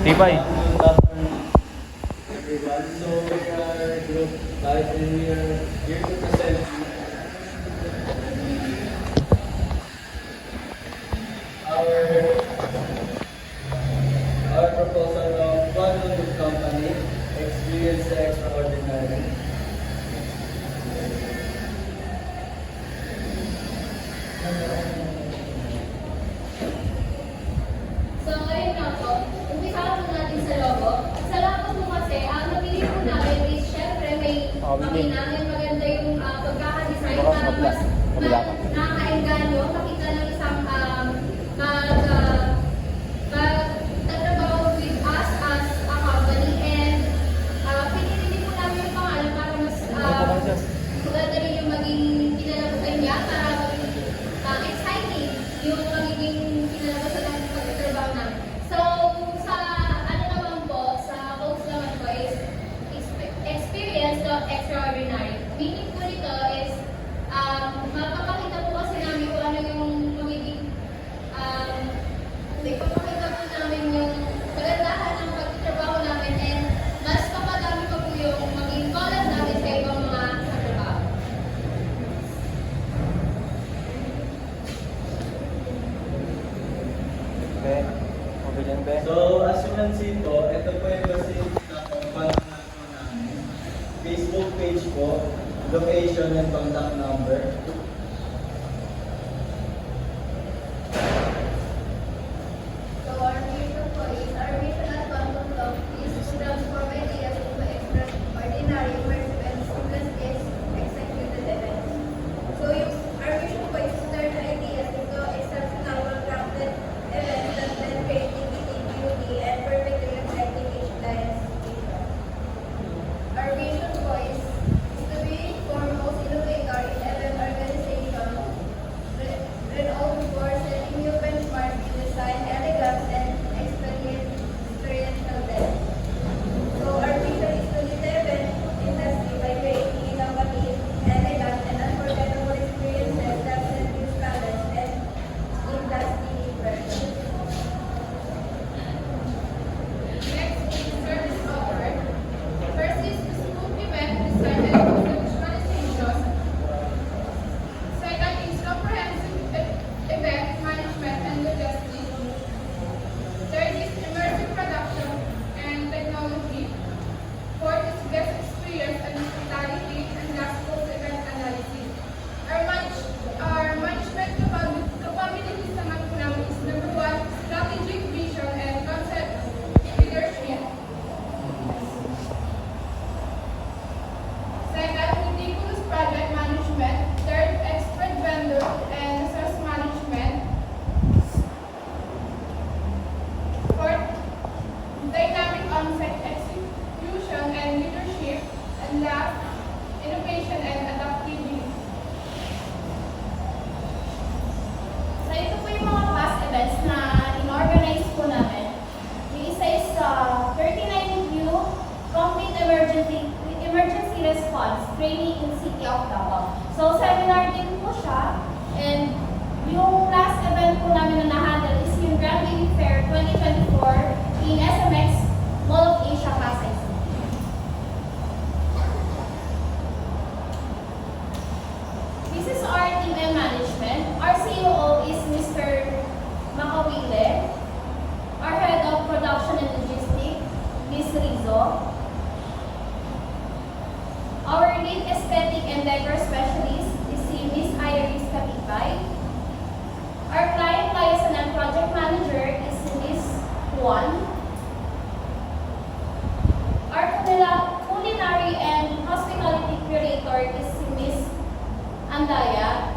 Tibay. Good afternoon, everyone. So we are Group 5 and we are here to present our our proposal of Quantum Group Company, Experience the Extraordinary. So ngayon nga po, umpisahan po natin sa logo. Sa logo po kasi, ang napili po namin is syempre may makina, may maganda yung pagkakadesign para mas nakakaengganyo, makita ng isang magtatrabaho with us as a company and pinili din po namin yung pangalan para mas maganda rin yung maging kinalabasan niya para maging exciting yung magiging kinalabasan ng pagtatrabaho namin. So, sa ano naman po, sa quotes naman po is experience the extraordinary. Meaning po nito is mapapakita po kasi namin kung ano yung magiging ipapakita po namin yung kagandahan ng pagtatrabaho namin and mas papadami pa po yung maging collab namin sa ibang mga katrabaho. Ben. Okay dyan, Ben. So as you can see po, ito po yung kasi contact po namin. Facebook page po, location and contact number. So our mission po is, our mission at Quantum Love is to transform ideas into extraordinary, immersive, and seamless executed events. So our mission po is to turn ideas into exceptional, well-crafted events that blend creativity, beauty, and perfectly reflecting each client's vision. Our vision po is to be foremost innovator in event organization, renowned for setting new benchmarks in design, elegance, and experiential depth. So our mission is to lead the event industry by creating innovative, elegant, and unforgettable experiences that seduce talents and industry impressions. Next is service offered. First is the scoop event design and conceptualization. Second is comprehensive event management and logistics. Third is immersive production and technology. Fourth is guest experience and hospitality, and last post-event analysis. Our management capabilities naman po namin is number 1, strategic vision and concept leadership. Second, meticulous project management. Third, expert vendor and resource management. Fourth, dynamic on-site execution and leadership. And last, innovation and adaptability. So ito po yung mga past events na in-organize po namin. Yung isa is 39 new complete emergency response training in City of Davao. So seminar din po siya, and yung last event po namin na na-handle is yung Grand Baby Fair 2024 in SMX Mall of Asia, Pasay City. This is our team and management. Our COO is Mr. Makawile. Our head of production and logistics, Ms. Rizzo. Our lead aesthetic and decor specialist is si Ms. Iris Kapitay. Our client liaison and project manager is si Ms. Juan. Our culinary and hospitality curator is si Ms. Andaya.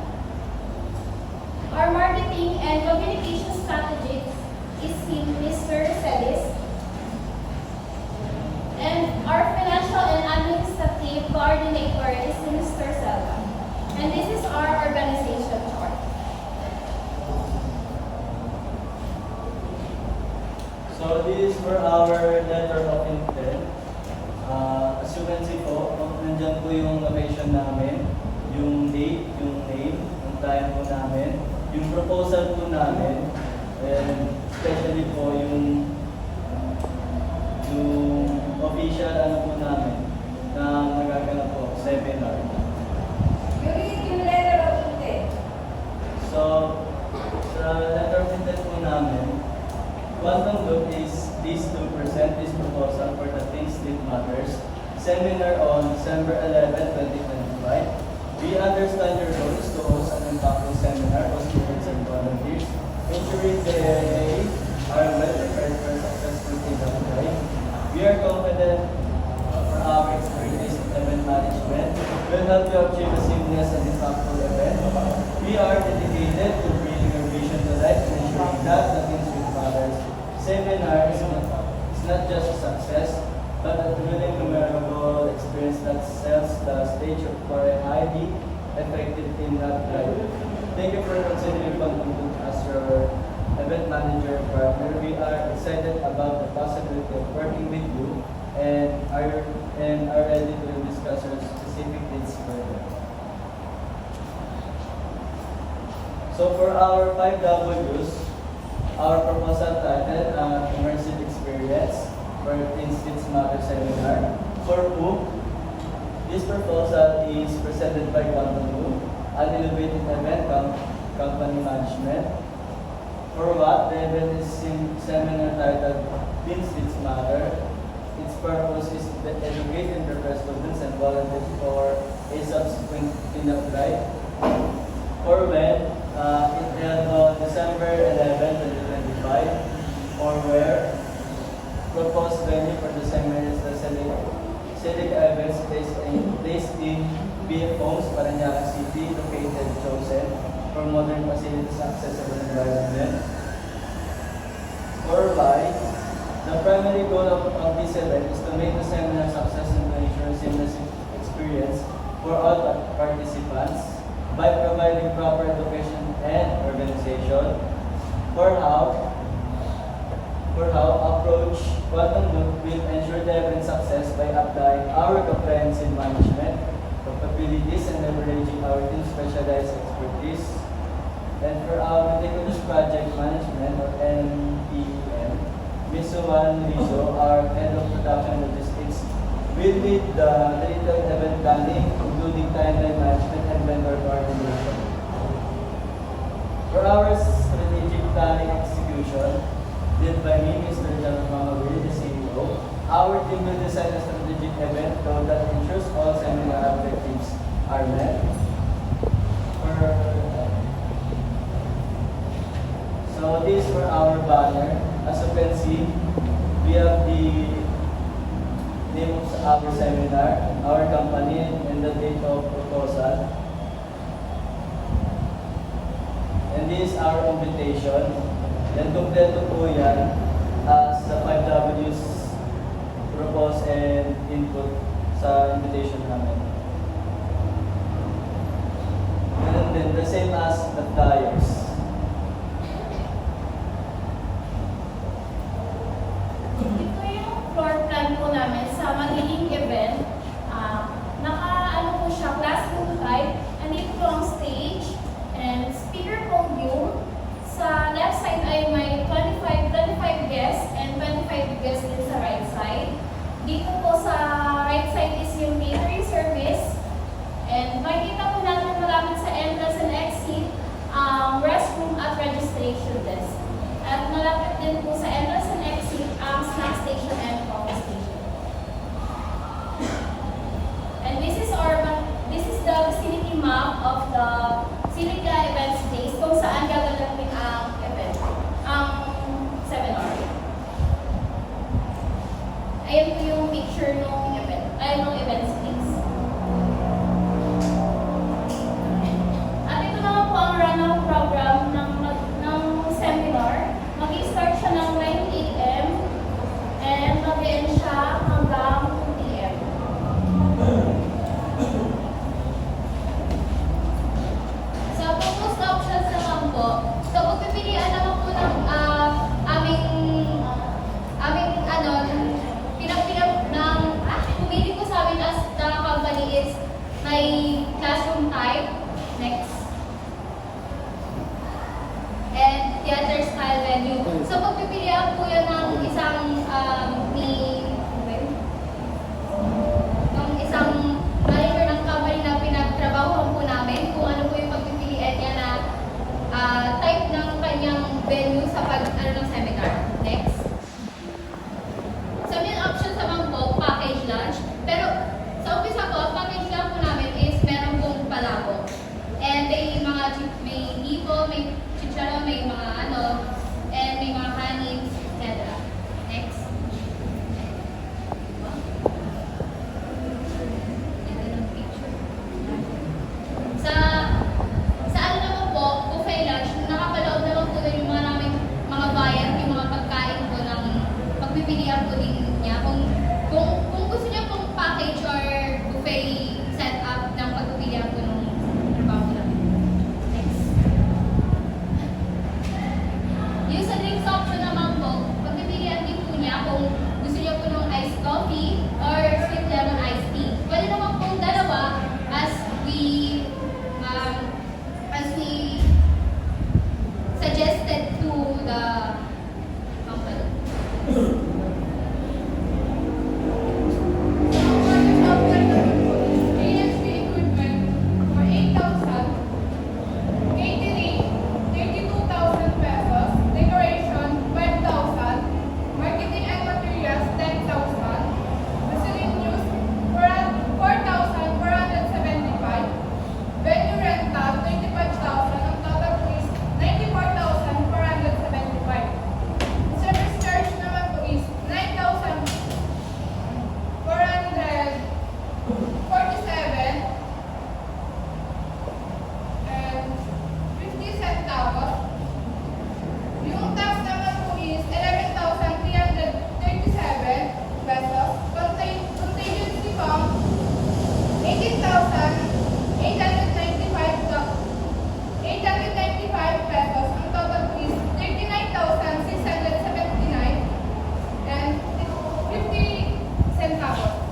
Our marketing and communication strategist is si Mr. Celis. And our financial and administrative coordinator is si Mr. Selva. And this is our organization chart. So this is for our letter of intent. As you can see po, nandyan po yung location namin, yung date, yung name, yung time po namin, yung proposal po namin, and especially po yung official ano po namin na nagaganap po, seminar. You read yung letter of intent. So, sa letter of intent po namin, Quantum Loop is pleased to present this proposal for the Things That Matters seminar on December 11, 2025. We understand your goal is to host an impactful seminar for students and volunteers, ensuring they are well prepared for successful event life. We are confident for our expertise in event management will help you achieve a seamless and impactful event. We are dedicated to bringing your vision to life and ensuring that the things that matters seminar is not just a success, but a truly memorable experience that sets the stage for a highly effective team that drive. Thank you for considering Quantum Loop as your event manager partner. We are excited about the possibility of working with you and are ready to discuss your specific needs further. So for our 5 W's, our proposal titled Immersive Experience for Things That Matter Seminar. For who? This proposal is presented by Quantum Loop, an innovative event company management. For what? The event is seminar titled Things That Matter. Its purpose is to educate and prepare students and volunteers for a subsequent cleanup drive. For when? It held on December 11, 2025. For where? Proposed venue for the seminar is the Silica Events placed in BF Homes, Parañaque City, located chosen for modern facilities accessible environment. For why? The primary goal of this event is to make the seminar success and to ensure seamless experience for all participants by providing proper education and organization. For how approach Quantum Loop will ensure the event success by applying our comprehensive management capabilities and leveraging our team's specialized expertise. And for our meticulous project management or NPM, Ms. Suwan Rizzo, our head of production logistics, will lead the detailed event planning, including timeline management and vendor coordination. For our strategic planning execution, led by me, Mr. John Mamawil, the CEO, our team will design a strategic event goal that ensures all seminar objectives are met. So this for our banner. As you can see, we have the name of our seminar, our company, and the date of proposal. And this is our invitation. Yan, kompleto po yan as the 5 W's propose and input sa invitation namin. And then the same as the flyers. Ito yung floor plan po namin sa magiging event. Naka-ano po siya, classroom type. Andito po ang stage and speaker podium. Sa left side ay may 25 guests and 25 guests din sa right side. Dito po sa right side is yung catering service. And makikita po natin malapit sa entrance and exit, restroom at registration desk. At malapit din po sa entrance and exit, snack station and coffee station. And this is the vicinity map of the Silica Event Space kung saan gaganapin ang event, ang seminar. Ayan po yung picture ng event, ng event space. At ito naman po ang run-out program ng seminar. Mag-i-start siya ng 9 a.m. and mag-end siya hanggang 2 p.m. Sa proposed options naman po, so pagpipilian naman po ng pumili ko sa amin as the company is may classroom type, next. And theater style venue. So pagpipilian po yan ng isang may chicharon, may mga and may mga honey, etc. Next. Ganda ng picture. Sa ano naman po, buffet lunch, nakapaloob naman po doon yung mga naming mga bayan, yung mga pagkain po ng pagpipilian po din niya. Kung gusto niya pong package or buffet setup ng pagpipilian po ng trabaho namin. Next. Yung sa drinks option naman po, pagpipilian din po niya kung gusto niya po ng iced coffee or sweet lemon iced tea. Pwede naman pong dalawa as we suggested to the company. Venue rental, 25,000. Ang total is 94,475. Service charge naman po is 9,447 and 50 centavos. Yung tax naman po is 11,337 pesos. Contingency fund, 895 pesos. Ang total po is 39,679 and 50 centavos.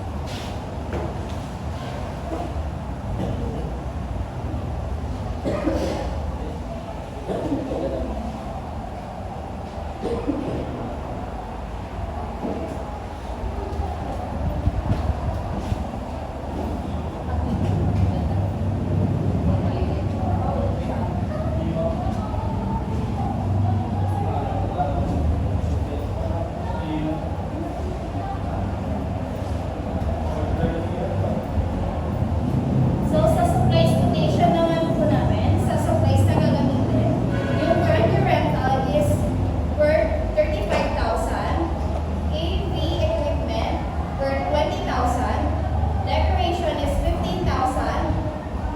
So, sa supplies quotation naman po namin, sa supplies na gagamitin, yung venue rental is worth 35,000, AV equipment worth 20,000, decoration is 15,000,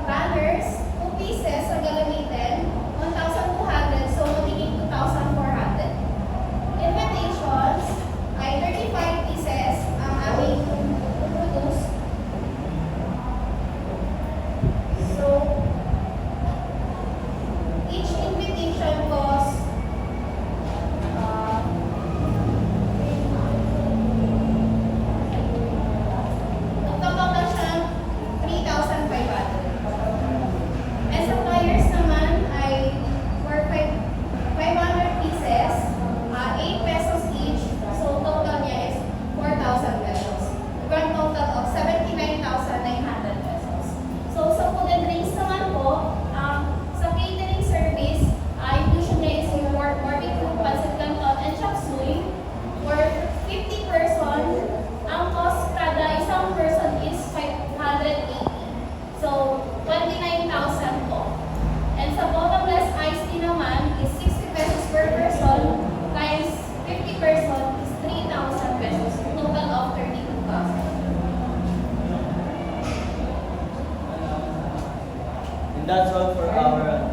banners, 2 pieces ang gagamitin, 1,200, so magiging 2,400. Invitations ay 35 pieces ang aming produce. So, each invitation costs nagkakota siyang 3,500. And sa flyers naman ay for 500 pieces, 8 pesos each. So, total niya is 4,000 pesos. Grand total of 79,900 pesos. So, sa food and drinks naman po, sa catering service, inclusion niya is yung barbecue, pancit canton, and chop suey. For 50 person, ang cost kada isang person is 580. So, 29,000 po. And sa bottomless iced tea naman is 60 pesos per person times 50 person is 3,000 pesos. Total of 32,000. And that's all for our